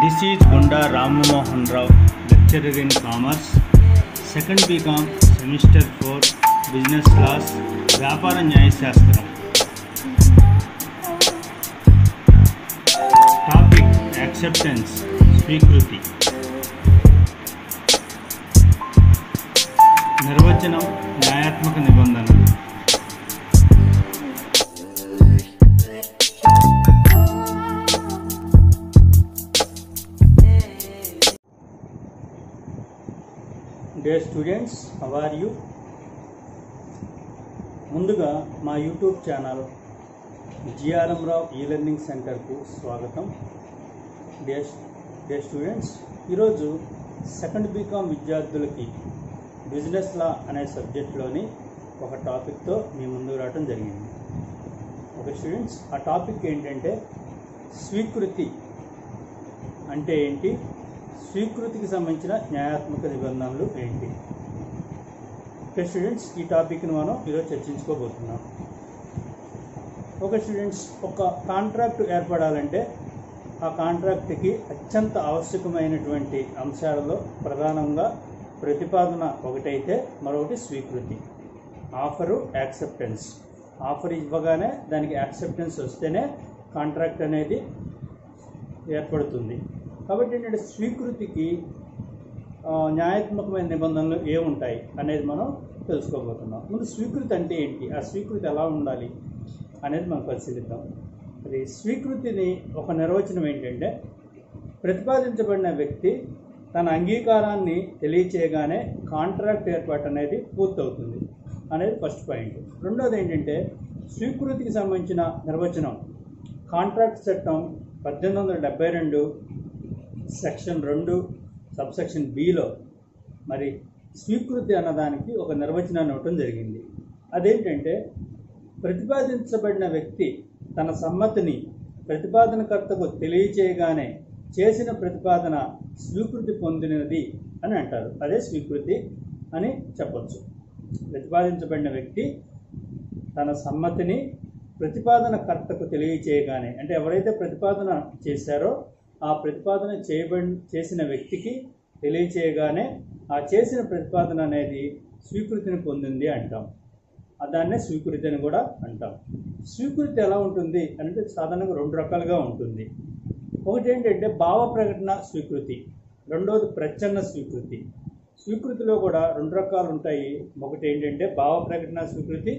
This is Gunda Rammohan Rao, lecturer in commerce, second BCom, semester 4, business class, వ్యాపార న్యాయశాస్త్రం. Topic acceptance, స్వీకృతి. నిర్వచనం న్యాయాత్మక నిబంధనలు. Dear students, how are you? ముందుగా మా YouTube channel GRM రావు e-learning సెంటర్కు స్వాగతం. Dear students, ఈరోజు second BCom విద్యార్థులకి business లా అనే సబ్జెక్ట్లోని ఒక టాపిక్తో మీ ముందుకు రావడం జరిగింది. ఓకే స్టూడెంట్స్, ఆ టాపిక్ ఏంటంటే స్వీకృతి అంటే ఏంటి, స్వీకృతికి సంబంధించిన న్యాయాత్మక నిబంధనలు ఏంటి. ఓకే స్టూడెంట్స్, ఈ టాపిక్ని మనం ఈరోజు చర్చించుకోబోతున్నాం. ఓకే స్టూడెంట్స్, ఒక కాంట్రాక్ట్ ఏర్పడాలంటే ఆ కాంట్రాక్ట్కి అత్యంత ఆవశ్యకమైనటువంటి అంశాలలో ప్రధానంగా ప్రతిపాదన ఒకటైతే మరొకటి స్వీకృతి. Offer, acceptance. ఆఫర్ ఇవ్వగానే దానికి యాక్సెప్టెన్స్ వస్తేనే కాంట్రాక్ట్ అనేది ఏర్పడుతుంది. కాబట్టి ఏంటంటే స్వీకృతికి న్యాయాత్మకమైన నిబంధనలు ఏముంటాయి అనేది మనం తెలుసుకోబోతున్నాం. ముందు స్వీకృతి అంటే ఏంటి, ఆ స్వీకృతి ఎలా ఉండాలి అనేది మనం పరిశీలిద్దాం. అది స్వీకృతిని ఒక నిర్వచనం ఏంటంటే ప్రతిపాదించబడిన వ్యక్తి తన అంగీకారాన్ని తెలియచేయగానే కాంట్రాక్ట్ ఏర్పాటు అనేది పూర్తవుతుంది అనేది ఫస్ట్ పాయింట్. రెండోది ఏంటంటే స్వీకృతికి సంబంధించిన నిర్వచనం కాంట్రాక్ట్ చట్టం 1872 సెక్షన్ 2 సబ్సెక్షన్ బిలో మరి స్వీకృతి అన్నదానికి ఒక నిర్వచనాన్ని ఇవ్వటం జరిగింది. అదేంటంటే ప్రతిపాదించబడిన వ్యక్తి తన సమ్మతిని ప్రతిపాదనకర్తకు తెలియచేయగానే చేసిన ప్రతిపాదన స్వీకృతి పొందినది అని అంటారు. అదే స్వీకృతి అని చెప్పచ్చు. ప్రతిపాదించబడిన వ్యక్తి తన సమ్మతిని ప్రతిపాదనకర్తకు తెలియచేయగానే, అంటే ఎవరైతే ప్రతిపాదన చేశారో ఆ ప్రతిపాదన చేసిన వ్యక్తికి తెలియచేయగానే ఆ చేసిన ప్రతిపాదన అనేది స్వీకృతిని పొందింది అంటాం. దాన్నే స్వీకృతి అని కూడా అంటాం. స్వీకృతి ఎలా ఉంటుంది అంటే సాధారణంగా 2 రకాలుగా ఉంటుంది. ఒకటి ఏంటంటే భావ ప్రకటన స్వీకృతి, రెండోది ప్రచ్ఛన్న స్వీకృతి. స్వీకృతిలో కూడా 2 రకాలు ఉంటాయి. ఒకటి ఏంటంటే భావ ప్రకటన స్వీకృతి,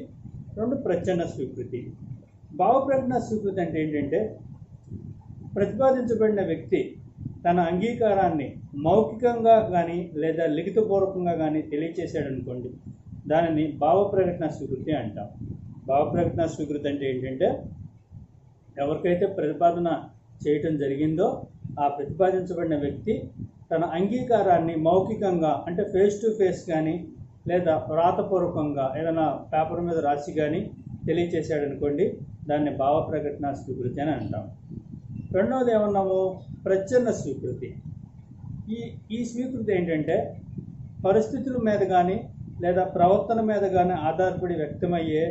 2 ప్రచ్ఛన్న స్వీకృతి. భావ ప్రకటన స్వీకృతి అంటే ఏంటంటే ప్రతిపాదించబడిన వ్యక్తి తన అంగీకారాన్ని మౌఖికంగా కానీ లేదా లిఖితపూర్వకంగా కానీ తెలియచేశాడు అనుకోండి, దానిని భావ ప్రకటన స్వీకృతి అంటాం. భావ ప్రకటన స్వీకృతి అంటే ఏంటంటే ఎవరికైతే ప్రతిపాదన చేయటం జరిగిందో ఆ ప్రతిపాదించబడిన వ్యక్తి తన అంగీకారాన్ని మౌఖికంగా అంటే ఫేస్ టు ఫేస్ కానీ లేదా వ్రాతపూర్వకంగా ఏదైనా పేపర్ మీద రాసి కానీ తెలియచేశాడు అనుకోండి, దాన్ని భావ ప్రకటన స్వీకృతి అని అంటాం. రెండవది ఏమన్నాము, ప్రచ్ఛన్న స్వీకృతి. ఈ స్వీకృతి ఏంటంటే పరిస్థితుల మీద కానీ లేదా ప్రవర్తన మీద కానీ ఆధారపడి వ్యక్తమయ్యే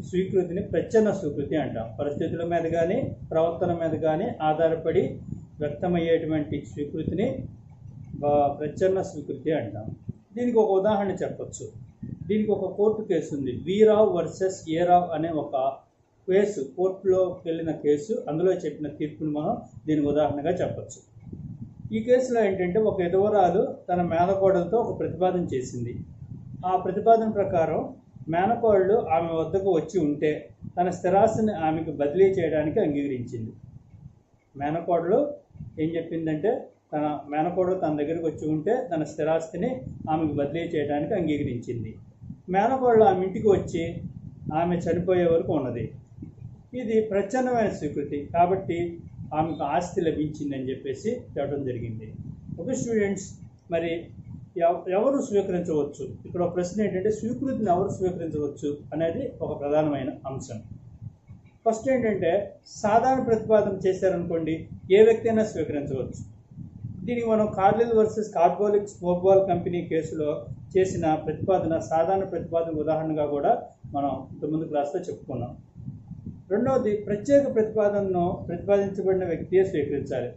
స్వీకృతిని ప్రచ్ఛన్న స్వీకృతి అంటాం. పరిస్థితుల మీద కానీ ప్రవర్తన మీద కానీ ఆధారపడి వ్యక్తమయ్యేటువంటి స్వీకృతిని ప్రచ్ఛన్న స్వీకృతి అంటాం. దీనికి ఒక ఉదాహరణ చెప్పచ్చు. దీనికి ఒక కోర్టు కేసు ఉంది, వి రావ్ వర్సెస్ ఏ రావ్ అనే ఒక కేసు, కోర్టులో వెళ్ళిన కేసు. అందులో చెప్పిన తీర్పును మనం దీనికి ఉదాహరణగా చెప్పచ్చు. ఈ కేసులో ఏంటంటే ఒక విధవరాలు తన మేనకోడలతో ఒక ప్రతిపాదన చేసింది. ఆ ప్రతిపాదన ప్రకారం మేనకోడలు ఆమె వద్దకు వచ్చి ఉంటే తన స్థిరాస్తిని ఆమెకు బదిలీ చేయడానికి అంగీకరించింది. మేనకోడలు ఏం చెప్పిందంటే మేనకోడలు తన దగ్గరికి వచ్చి ఉంటే తన స్థిరాస్తిని ఆమెకు బదిలీ చేయడానికి అంగీకరించింది. మేనకోడలు ఆమె ఇంటికి వచ్చి ఆమె చనిపోయే వరకు ఉన్నది. ఇది ప్రచ్ఛన్నమైన స్వీకృతి, కాబట్టి ఆమెకు ఆస్తి లభించిందని చెప్పేసి చెప్పడం జరిగింది. ఓకే స్టూడెంట్స్, మరి ఎవరు స్వీకరించవచ్చు? ఇక్కడ ఒక ప్రశ్న ఏంటంటే స్వీకృతిని ఎవరు స్వీకరించవచ్చు అనేది ఒక ప్రధానమైన అంశం. ఫస్ట్ ఏంటంటే సాధారణ ప్రతిపాదన చేశారనుకోండి, ఏ వ్యక్తి అయినా స్వీకరించవచ్చు. దీనికి మనం కార్లిల్ వర్సెస్ కార్బోలిక్ స్మోక్ కంపెనీ కేసులో చేసిన ప్రతిపాదన సాధారణ ప్రతిపాదన ఉదాహరణగా కూడా మనం ఇంతకుముందు క్లాస్లో చెప్పుకున్నాం. రెండవది ప్రత్యేక ప్రతిపాదనను ప్రతిపాదించబడిన వ్యక్తియే స్వీకరించాలి.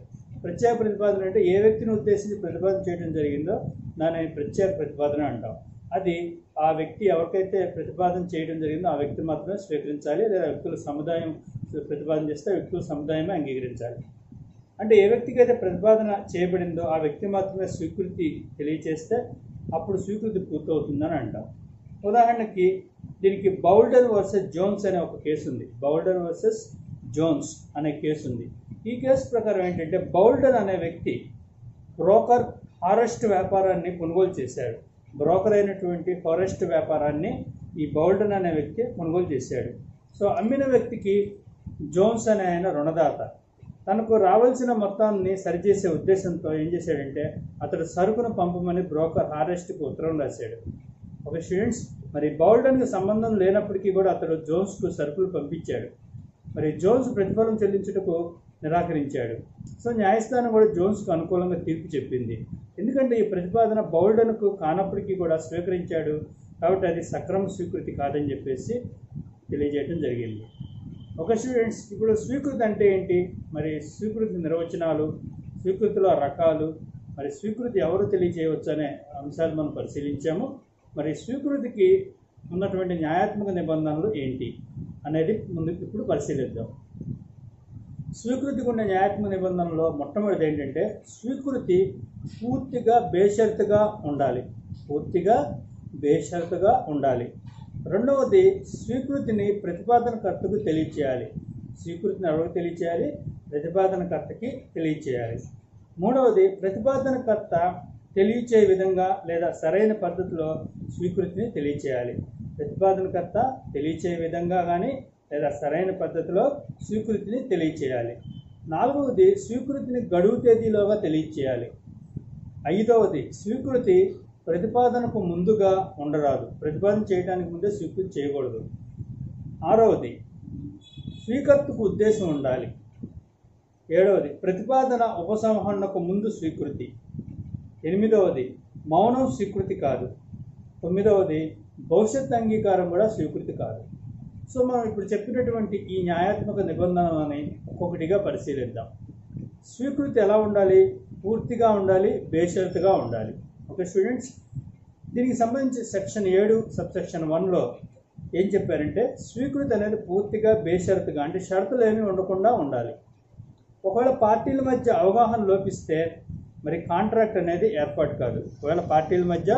ప్రత్యేక ప్రతిపాదన అంటే ఏ వ్యక్తిని ఉద్దేశించి ప్రతిపాదన చేయడం జరిగిందో దాన్ని ప్రత్యేక ప్రతిపాదన అంటాం. అది ఆ వ్యక్తి ఎవరికైతే ప్రతిపాదన చేయడం జరిగిందో ఆ వ్యక్తి మాత్రమే స్వీకరించాలి, లేదా వ్యక్తుల సముదాయం ప్రతిపాదన చేస్తే ఆ వ్యక్తుల సముదాయమే అంగీకరించాలి. అంటే ఏ వ్యక్తికి అయితే ప్రతిపాదన చేయబడిందో ఆ వ్యక్తి మాత్రమే స్వీకృతి తెలియచేస్తే అప్పుడు స్వీకృతి పూర్తవుతుందని అంటాం. ఉదాహరణకి దీనికి బౌల్డన్ వర్సెస్ జోన్స్ అనే ఒక కేసు ఉంది. బౌల్డన్ వర్సెస్ జోన్స్ అనే కేసు ఉంది. ఈ కేసు ప్రకారం ఏంటంటే బౌల్డన్ అనే వ్యక్తి బ్రోకర్ ఫారెస్ట్ వ్యాపారాన్ని కొనుగోలు చేశాడు. బ్రోకర్ అయినటువంటి ఫారెస్ట్ వ్యాపారాన్ని ఈ బౌల్డన్ అనే వ్యక్తి కొనుగోలు చేశాడు. సో అమ్మిన వ్యక్తికి జోన్స్ అనే ఆయన రుణదాత తనకు రావాల్సిన మొత్తాన్ని సరిచేసే ఉద్దేశంతో ఏం చేశాడంటే అతడు సరుకును పంపమని బ్రోకర్ హారెస్ట్కి ఉత్తరం రాశాడు. ఒక స్టూడెంట్స్ మరి బౌల్డన్కి సంబంధం లేనప్పటికీ కూడా అతడు జోన్స్కు సరుకులు పంపించాడు. మరి జోన్స్ ప్రతిఫలం చెల్లించుటకు నిరాకరించాడు. సో న్యాయస్థానం కూడా జోన్స్కు అనుకూలంగా తీర్పు చెప్పింది. ఎందుకంటే ఈ ప్రతిపాదన బౌల్డన్కు కానప్పటికీ కూడా స్వీకరించాడు కాబట్టి అది సక్రమ స్వీకృతి కాదని చెప్పేసి తెలియజేయడం జరిగింది. ఒక స్టూడెంట్స్ ఇప్పుడు స్వీకృతి అంటే ఏంటి, మరి స్వీకృతి నిర్వచనాలు, స్వీకృతిలో రకాలు, మరి స్వీకృతి ఎవరు తెలియజేయవచ్చు అనే అంశాలు మనం పరిశీలించాము. మరి స్వీకృతికి ఉన్నటువంటి న్యాయాత్మక నిబంధనలు ఏంటి అనేది ఇప్పుడు పరిశీలిద్దాం. స్వీకృతికి ఉన్న న్యాయాత్మక నిబంధనలో మొట్టమొదటిది ఏంటంటే స్వీకృతి పూర్తిగా బేషరతుగా ఉండాలి. పూర్తిగా బేషరతుగా ఉండాలి. రెండవది స్వీకృతిని ప్రతిపాదనకర్తకు తెలియచేయాలి. స్వీకృతిని ఎవరికి తెలియచేయాలి? ప్రతిపాదనకర్తకి తెలియచేయాలి. మూడవది ప్రతిపాదనకర్త తెలియచే విధంగా లేదా సరైన పద్ధతిలో స్వీకృతిని తెలియచేయాలి. ప్రతిపాదనకర్త తెలియచే విధంగా కానీ లేదా సరైన పద్ధతిలో స్వీకృతిని తెలియచేయాలి. నాలుగవది స్వీకృతిని గడువు తేదీలోగా తెలియచేయాలి. ఐదవది స్వీకృతి ప్రతిపాదనకు ముందుగా ఉండరాదు. ప్రతిపాదన చేయడానికి ముందే స్వీకృతి చేయకూడదు. ఆరవది స్వీకర్తకు ఉద్దేశం ఉండాలి. ఏడవది ప్రతిపాదన ఉపసంహరణకు ముందు స్వీకృతి. ఎనిమిదవది మౌనం స్వీకృతి కాదు. తొమ్మిదవది భవిష్యత్ అంగీకారం కూడా స్వీకృతి కాదు. సో మనం ఇప్పుడు చెప్పినటువంటి ఈ న్యాయాత్మక నిబంధనలని ఒక్కొక్కటిగా పరిశీలిద్దాం. స్వీకృతి ఎలా ఉండాలి? పూర్తిగా ఉండాలి, బేషరతుగా ఉండాలి. ఓకే స్టూడెంట్స్, దీనికి సంబంధించి సెక్షన్ 7 సబ్సెక్షన్ 1లో ఏం చెప్పారంటే స్వీకృతి అనేది పూర్తిగా బేషరతుగా అంటే షరతులు ఏమీ ఉండకుండా ఉండాలి. ఒకవేళ పార్టీల మధ్య అవగాహన లోపిస్తే మరి కాంట్రాక్ట్ అనేది ఏర్పాటు కాదు. ఒకవేళ పార్టీల మధ్య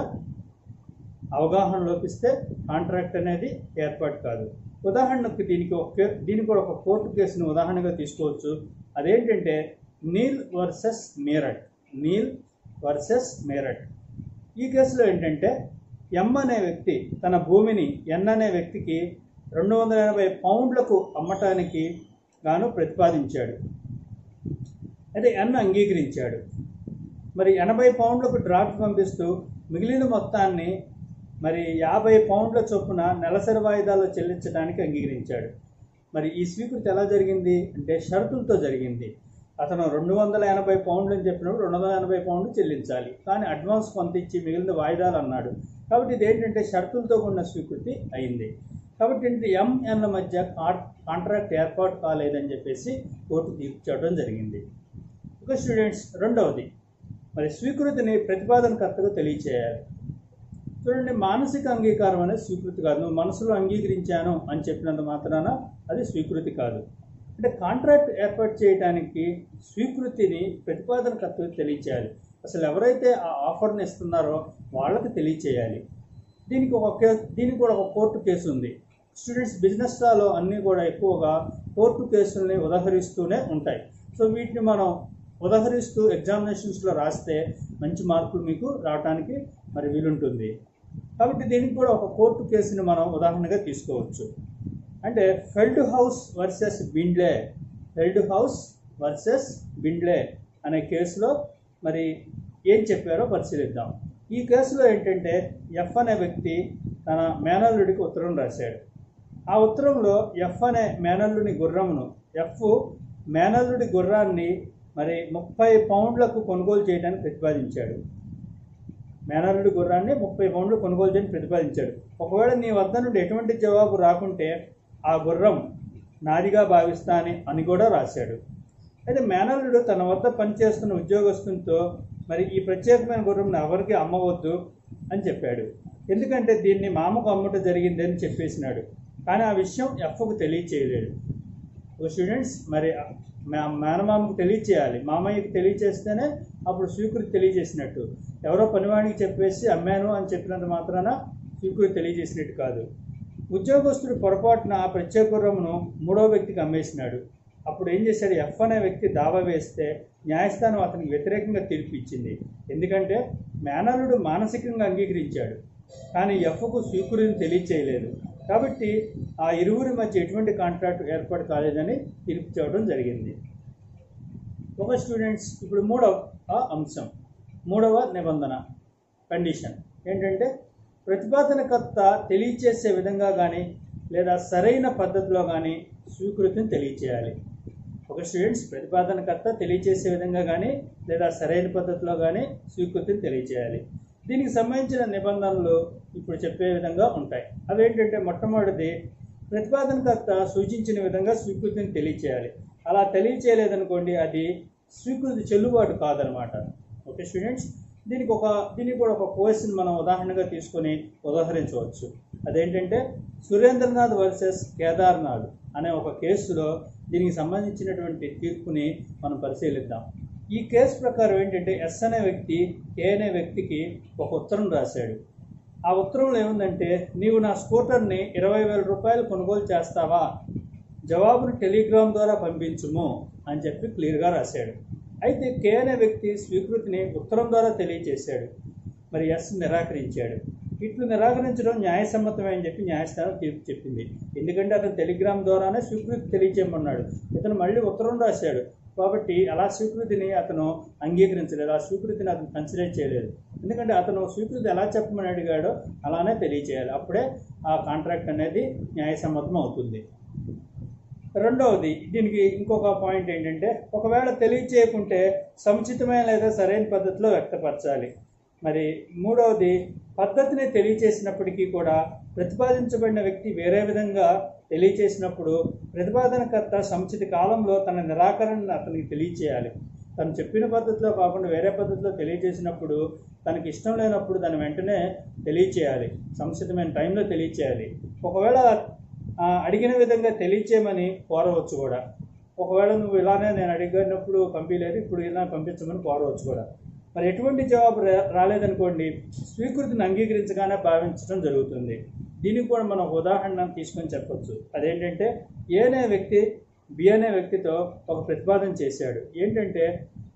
అవగాహన లోపిస్తే కాంట్రాక్ట్ అనేది ఏర్పాటు కాదు. ఉదాహరణకు దీనికి కూడా ఒక కోర్టు కేసును ఉదాహరణగా తీసుకోవచ్చు. అదేంటంటే నీల్ వర్సెస్ మీరట్. నీల్ వర్సెస్ మీరట్. ఈ కేసులో ఏంటంటే ఎం అనే వ్యక్తి తన భూమిని ఎన్ అనే వ్యక్తికి 280 పౌండ్లకు అమ్మటానికి గాను ప్రతిపాదించాడు. అయితే ఎన్ అంగీకరించాడు. మరి 80 పౌండ్లకు డ్రాఫ్ట్ పంపిస్తూ మిగిలిన మొత్తాన్ని మరి 50 పౌండ్ల చొప్పున నెలసరి వాయిదాలో చెల్లించడానికి అంగీకరించాడు. మరి ఈ స్వీకృతి ఎలా జరిగింది అంటే షరతులతో జరిగింది. అతను 280 పౌండ్లు అని చెప్పినప్పుడు 280 పౌండ్లు చెల్లించాలి, కానీ అడ్వాన్స్ కొంత ఇచ్చి మిగిలిన వాయిదాలు అన్నాడు. కాబట్టి ఇది ఏంటంటే షరతులతో కూడిన స్వీకృతి అయింది. కాబట్టి ఏంటి ఎంఎన్ల మధ్య కాంట్రాక్ట్ ఏర్పాటు కాలేదని చెప్పేసి కోర్టు తీర్పు చెప్పడం జరిగింది. ఒక స్టూడెంట్స్ రెండవది మరి స్వీకృతిని ప్రతిపాదనకర్తకు తెలియచేయాలి. చూడండి, మానసిక అంగీకారం అనేది స్వీకృతి కాదు. నువ్వు మనసులో అంగీకరించాను అని చెప్పినంత మాత్రాన అది స్వీకృతి కాదు. అంటే కాంట్రాక్ట్ ఏర్పాటు చేయడానికి స్వీకృతిని ప్రతిపాదనకర్తకు తెలియచేయాలి. అసలు ఎవరైతే ఆ ఆఫర్ని ఇస్తున్నారో వాళ్ళకి తెలియచేయాలి. దీనికి కూడా ఒక కోర్టు కేసు ఉంది. స్టూడెంట్స్ బిజినెస్ లాలో అన్నీ కూడా ఎక్కువగా కోర్టు కేసుల్ని ఉదహరిస్తూనే ఉంటాయి. సో వీటిని మనం ఉదహరిస్తూ ఎగ్జామినేషన్స్లో రాస్తే మంచి మార్కులు మీకు రావడానికి మరి వీలుంటుంది. కాబట్టి దీనికి కూడా ఒక కోర్టు కేసుని మనం ఉదాహరణగా తీసుకోవచ్చు. అంటే ఫెల్డ్ హౌస్ వర్సెస్ బిండ్లే. ఫెల్డ్ హౌస్ వర్సెస్ బిండ్లే అనే కేసులో మరి ఏం చెప్పారో పరిశీలిద్దాం. ఈ కేసులో ఏంటంటే ఎఫ్ అనే వ్యక్తి తన మేనల్లుడికి ఉత్తరం రాశాడు. ఆ ఉత్తరంలో ఎఫ్ అనే మేనల్లుని గుర్రమును మేనల్లుడి గుర్రాన్ని మరి 30 పౌండ్లకు కొనుగోలు చేయడానికి ప్రతిపాదించాడు. మేనల్లుడి గుర్రాన్ని 30 పౌండ్లు కొనుగోలు చేయడానికి ప్రతిపాదించాడు. ఒకవేళ నీ వద్ద నుండి ఎటువంటి జవాబు రాకుంటే ఆ గుర్రం నాదిగా భావిస్తాని అని కూడా రాశాడు. అయితే మేనల్లుడు తన వద్ద పనిచేస్తున్న ఉద్యోగస్తునితో మరి ఈ ప్రత్యేకమైన గుర్రంను ఎవరికి అమ్మవద్దు అని చెప్పాడు, ఎందుకంటే దీన్ని మామకు అమ్ముట జరిగింది అని చెప్పేసినాడు. కానీ ఆ విషయం ఎఫ్కు తెలియచేయలేడు. స్టూడెంట్స్, మరి మేనమామకు తెలియచేయాలి, మామయ్యకి తెలియచేస్తేనే అప్పుడు స్వీకృతి తెలియజేసినట్టు. ఎవరో పనివాడికి చెప్పేసి అమ్మాను అని చెప్పినంత మాత్రాన స్వీకృతి తెలియజేసినట్టు కాదు. ఉద్యోగస్తుడు పొరపాటున ఆ ప్రత్యేక గుర్రమును మూడో వ్యక్తికి అమ్మేసినాడు. అప్పుడు ఏం చేశాడు, ఎఫ్ అనే వ్యక్తి దావా వేస్తే న్యాయస్థానం అతనికి వ్యతిరేకంగా తీర్పు ఇచ్చింది. ఎందుకంటే మేనల్లుడు మానసికంగా అంగీకరించాడు, కానీ ఎఫ్కు స్వీకృతిని తెలియచేయలేదు. కాబట్టి ఆ ఇరువురి మధ్య ఎటువంటి కాంట్రాక్ట్ ఏర్పాటు కాలేదని తీర్పు చేయడం జరిగింది. ఒక స్టూడెంట్స్, ఇప్పుడు మూడవ అంశం, మూడవ నిబంధన కండిషన్ ఏంటంటే ప్రతిపాదనకర్త తెలియచేసే విధంగా కానీ లేదా సరైన పద్ధతిలో కానీ స్వీకృతిని తెలియచేయాలి. ఒక స్టూడెంట్స్, ప్రతిపాదనకర్త తెలియచేసే విధంగా కానీ లేదా సరైన పద్ధతిలో కానీ స్వీకృతిని తెలియచేయాలి. దీనికి సంబంధించిన నిబంధనలు ఇప్పుడు చెప్పే విధంగా ఉంటాయి. అవేంటంటే మొట్టమొదటిది, ప్రతిపాదనకర్త సూచించిన విధంగా స్వీకృతిని తెలియచేయాలి. అలా తెలియచేయలేదనుకోండి, అది స్వీకృతి చెల్లుబాటు కాదనమాట. ఓకే స్టూడెంట్స్, దీనికి కూడా ఒక క్వశ్చన్ మనం ఉదాహరణగా తీసుకొని ఉదాహరించవచ్చు. అదేంటంటే సురేంద్రనాథ్ వర్సెస్ కేదార్నాథ్ అనే ఒక కేసులో దీనికి సంబంధించినటువంటి తీర్పుని మనం పరిశీలిద్దాం. ఈ కేసు ప్రకారం ఏంటంటే ఎస్ అనే వ్యక్తి కే అనే వ్యక్తికి ఒక ఉత్తరం రాశాడు. ఆ ఉత్తరంలో ఏముందంటే, నీవు నా స్కూటర్ని 20,000 రూపాయలు కొనుగోలు చేస్తావా, జవాబును టెలిగ్రామ్ ద్వారా పంపించుము అని చెప్పి క్లియర్గా రాశాడు. అయితే కే అనే వ్యక్తి స్వీకృతిని ఉత్తరం ద్వారా తెలియజేశాడు, మరి ఎస్ నిరాకరించాడు. ఇట్లు నిరాకరించడం న్యాయసమ్మతమే అని చెప్పి న్యాయస్థానం తీర్పు చెప్పింది. ఎందుకంటే అతను టెలిగ్రామ్ ద్వారానే స్వీకృతి తెలియజేయమన్నాడు, ఇతను మళ్ళీ ఉత్తరం రాశాడు. కాబట్టి అలా స్వీకృతిని అతను అంగీకరించలేదు, ఆ స్వీకృతిని అతను కన్సిడర్ చేయలేదు. ఎందుకంటే అతను స్వీకృతి ఎలా చెప్పమని అడిగాడో అలానే తెలియచేయాలి, అప్పుడే ఆ కాంట్రాక్ట్ అనేది న్యాయసమ్మతం అవుతుంది. రెండవది, దీనికి ఇంకొక పాయింట్ ఏంటంటే, ఒకవేళ తెలియచేయకుంటే సముచితమైన లేదా సరైన పద్ధతిలో వ్యక్తపరచాలి. మరి మూడవది, పద్ధతిని తెలియచేసినప్పటికీ కూడా ప్రతిపాదించబడిన వ్యక్తి వేరే విధంగా తెలియచేసినప్పుడు ప్రతిపాదనకర్త సముచిత కాలంలో తన నిరాకరణను అతనికి తెలియచేయాలి. తను చెప్పిన పద్ధతిలో కాకుండా వేరే పద్ధతిలో తెలియజేసినప్పుడు తనకి ఇష్టం లేనప్పుడు దాన్ని వెంటనే తెలియచేయాలి, సముచితమైన టైంలో తెలియచేయాలి. ఒకవేళ అడిగిన విధంగా తెలియచేయమని కోరవచ్చు కూడా. ఒకవేళ నువ్వు ఇలానే నేను అడిగినప్పుడు పంపించలేదు, ఇప్పుడు ఇలా పంపించమని కోరవచ్చు కూడా. మరి ఎటువంటి జవాబు రాలేదనుకోండి, స్వీకృతిని అంగీకరించగానే భావించడం జరుగుతుంది. దీనికి కూడా మనం ఒక ఉదాహరణ తీసుకొని చెప్పచ్చు. అదేంటంటే, ఏ అనే వ్యక్తి బి అనే వ్యక్తితో ఒక ప్రతిపాదన చేశాడు. ఏంటంటే,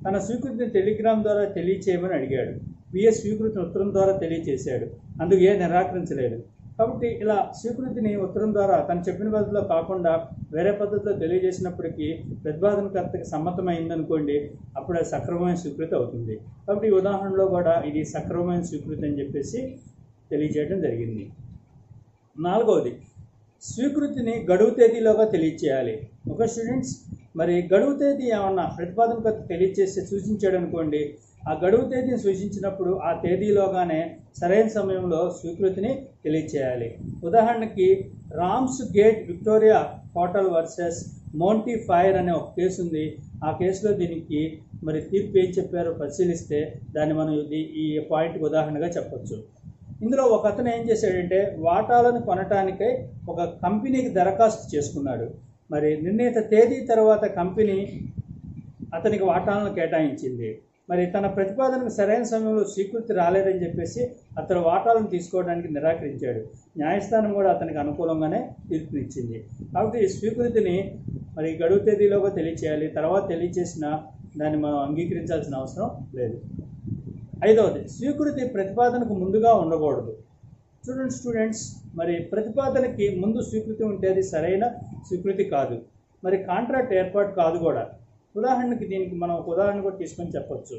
తన స్వీకృతిని టెలిగ్రామ్ ద్వారా తెలియచేయమని అడిగాడు. బిఏ స్వీకృతిని ఉత్తరం ద్వారా తెలియచేశాడు, అందుకు ఏ నిరాకరించలేదు. కాబట్టి ఇలా స్వీకృతిని ఉత్తరం ద్వారా తను చెప్పిన పద్ధతిలో కాకుండా వేరే పద్ధతిలో తెలియజేసినప్పటికీ ప్రతిపాదనకర్తకి సమ్మతమైందనుకోండి, అప్పుడు అది సక్రమమైన స్వీకృతి అవుతుంది. కాబట్టి ఈ ఉదాహరణలో కూడా ఇది సక్రమమైన స్వీకృతి అని చెప్పేసి తెలియజేయడం జరిగింది. నాలుగవది, స్వీకృతిని గడువు తేదీలోగా తెలియచేయాలి. ఒక స్టూడెంట్స్, మరి గడువు తేదీ ఏమన్నా ప్రతిపాదనకర్త తెలియచేసి సూచించాడు అనుకోండి, ఆ గడువు తేదీని సూచించినప్పుడు ఆ తేదీలోగానే సరైన సమయంలో స్వీకృతిని తెలియచేయాలి. ఉదాహరణకి Rams gate Victoria hotel versus మోంటీ fire అనే ఒక కేసు ఉంది. ఆ కేసులో దీనికి మరి తీర్పు ఏం చెప్పారో పరిశీలిస్తే దాన్ని మనం ఈ పాయింట్కి ఉదాహరణగా చెప్పచ్చు. ఇందులో ఒక అతను ఏం చేశాడంటే, వాటాలను కొనటానికై ఒక కంపెనీకి దరఖాస్తు చేసుకున్నాడు. మరి నిర్ణీత తేదీ తర్వాత కంపెనీ అతనికి వాటాలను కేటాయించింది. మరి తన ప్రతిపాదనకు సరైన సమయంలో స్వీకృతి రాలేదని చెప్పేసి అతను వాటాలను తీసుకోవడానికి నిరాకరించాడు. న్యాయస్థానం కూడా అతనికి అనుకూలంగానే తీర్పునిచ్చింది. కాబట్టి ఈ స్వీకృతిని మరి గడువు తేదీలోగా తెలియచేయాలి, తర్వాత తెలియచేసిన దాన్ని మనం అంగీకరించాల్సిన అవసరం లేదు. ఐదవది, స్వీకృతి ప్రతిపాదనకు ముందుగా ఉండకూడదు. స్టూడెంట్స్, మరి ప్రతిపాదనకి ముందు స్వీకృతి ఉంటే అది సరైన స్వీకృతి కాదు, మరి కాంట్రాక్ట్ ఏర్పాటు కాదు కూడా. ఉదాహరణకి దీనికి మనం ఒక ఉదాహరణ కూడా తీసుకొని చెప్పచ్చు.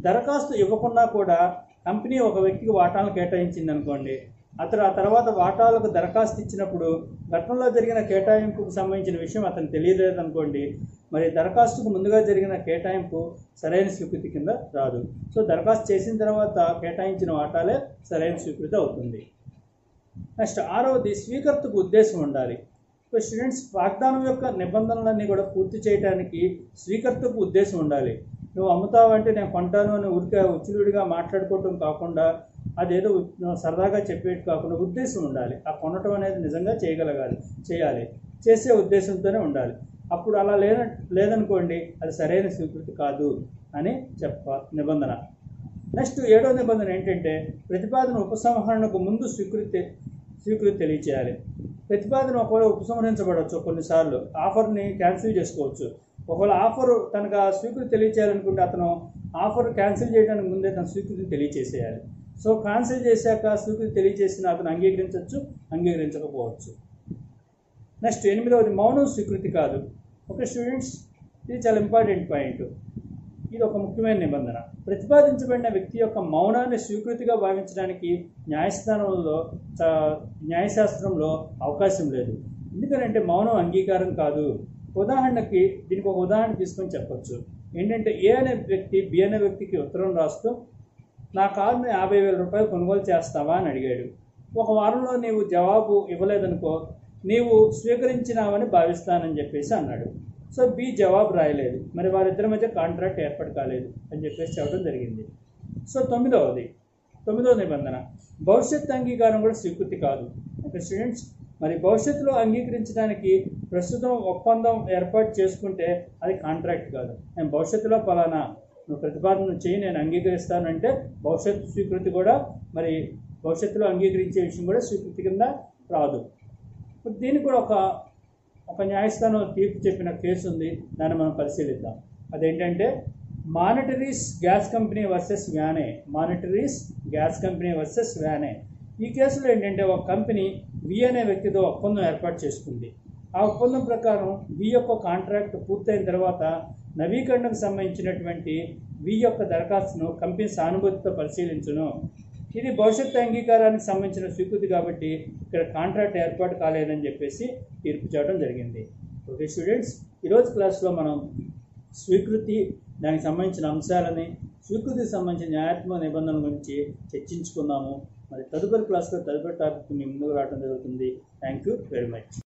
దరఖాస్తు ఇవ్వకుండా కూడా కంపెనీ ఒక వ్యక్తికి వాటాలను కేటాయించింది అనుకోండి, అతను ఆ తర్వాత వాటాలకు దరఖాస్తు ఇచ్చినప్పుడు గతంలో జరిగిన కేటాయింపుకు సంబంధించిన విషయం అతను తెలియలేదు అనుకోండి, మరి దరఖాస్తుకు ముందుగా జరిగిన కేటాయింపు సరైన స్వీకృతి కింద రాదు. సో దరఖాస్తు చేసిన తర్వాత కేటాయించిన వాటాలే సరైన స్వీకృతి అవుతుంది. నెక్స్ట్ ఆరవది, స్వీకర్తకు ఉద్దేశం ఉండాలి. సో స్టూడెంట్స్, వాగ్దానం యొక్క నిబంధనలన్నీ కూడా పూర్తి చేయడానికి స్వీకర్తకు ఉద్దేశం ఉండాలి. నువ్వు అమ్ముతావంటే నేను కొంటాను అని ఊరికే ఉచ్చులుడిగా మాట్లాడుకోవటం కాకుండా, అదేదో సరదాగా చెప్పేది కాకుండా ఉద్దేశం ఉండాలి. ఆ కొనటం అనేది నిజంగా చేయాలి, చేసే ఉద్దేశంతోనే ఉండాలి. అప్పుడు అలా లేదనుకోండి, అది సరైన స్వీకృతి కాదు అని నిబంధన. నెక్స్ట్ 7వ నిబంధన ఏంటంటే, ప్రతిపాదన ఉపసంహరణకు ముందు స్వీకృతి తెలియచేయాలి. ప్రతిపాదన ఒకవేళ ఉపసంహరించబడవచ్చు, కొన్నిసార్లు ఆఫర్ని క్యాన్సిల్ చేసుకోవచ్చు. ఒకవేళ ఆఫర్ తనకు ఆ స్వీకృతి తెలియచేయాలనుకుంటే అతను ఆఫర్ క్యాన్సిల్ చేయడానికి ముందే తన స్వీకృతిని తెలియచేసేయాలి. సో క్యాన్సిల్ చేశాక స్వీకృతి తెలియచేసిన అతను అంగీకరించవచ్చు, అంగీకరించకపోవచ్చు. నెక్స్ట్ 8వది మౌనం స్వీకృతి కాదు. ఓకే స్టూడెంట్స్, ఇది చాలా ఇంపార్టెంట్ పాయింట్. ఇది ఒక ముఖ్యమైన నిబంధన. ప్రతిపాదించబడిన వ్యక్తి యొక్క మౌనాన్ని స్వీకృతిగా భావించడానికి న్యాయశాస్త్రంలో అవకాశం లేదు. ఎందుకంటే మౌనం అంగీకారం కాదు. ఉదాహరణకి దీనికి ఒక ఉదాహరణ తీసుకొని చెప్పచ్చు. ఏంటంటే, ఏ అనే వ్యక్తి బి అనే వ్యక్తికి ఉత్తరం రాస్తూ, నా కారుని 50,000 రూపాయలు కొనుగోలు చేస్తావా అని అడిగాడు. ఒక వారంలో నీవు జవాబు ఇవ్వలేదనుకో, నీవు స్వీకరించినావని భావిస్తానని చెప్పేసి అన్నాడు. సో బి జవాబు రాయలేదు, మరి వారిద్దరి మధ్య కాంట్రాక్ట్ ఏర్పాటు కాలేదు అని చెప్పేసి చెప్పడం జరిగింది. సో 9వ నిబంధన, భవిష్యత్ అంగీకారం కూడా స్వీకృతి కాదు. ఓకే స్టూడెంట్స్, మరి భవిష్యత్తులో అంగీకరించడానికి ప్రస్తుతం ఒప్పందం ఏర్పాటు చేసుకుంటే అది కాంట్రాక్ట్ కాదు. నేను భవిష్యత్తులో పలానా నువ్వు ప్రతిపాదన చేయి, నేను అంగీకరిస్తానంటే భవిష్యత్తు స్వీకృతి కూడా, మరి భవిష్యత్తులో అంగీకరించే విషయం కూడా స్వీకృతి కింద రాదు. దీనికి కూడా ఒక న్యాయస్థానం తీర్పు చెప్పిన కేసు ఉంది, దాన్ని మనం పరిశీలిద్దాం. అదేంటంటే మానిటరీస్ గ్యాస్ కంపెనీ వర్సెస్ వ్యానే. ఈ కేసులో ఏంటంటే, ఒక కంపెనీ వి అనే వ్యక్తితో ఒప్పందం ఏర్పాటు చేసుకుంది. ఆ ఒప్పందం ప్రకారం వి యొక్క కాంట్రాక్ట్ పూర్తయిన తర్వాత నవీకరణకు సంబంధించినటువంటి వి యొక్క దరఖాస్తును కంపెనీ సానుభూతితో పరిశీలించును. ఇది భవిష్యత్తు అంగీకారానికి సంబంధించిన స్వీకృతి కాబట్టి ఇక్కడ కాంట్రాక్ట్ ఏర్పాటు కాలేదని చెప్పేసి తీర్పు చేయడం జరిగింది. ఓకే స్టూడెంట్స్, ఈరోజు క్లాస్లో మనం స్వీకృతి, దానికి సంబంధించిన అంశాలని, స్వీకృతికి సంబంధించిన న్యాయాత్మక నిబంధనల గురించి చర్చించుకున్నాము. మరి తదుపరి క్లాస్లో తదుపరి టాపిక్ మీ ముందుకు రావడం జరుగుతుంది. Thank you very much.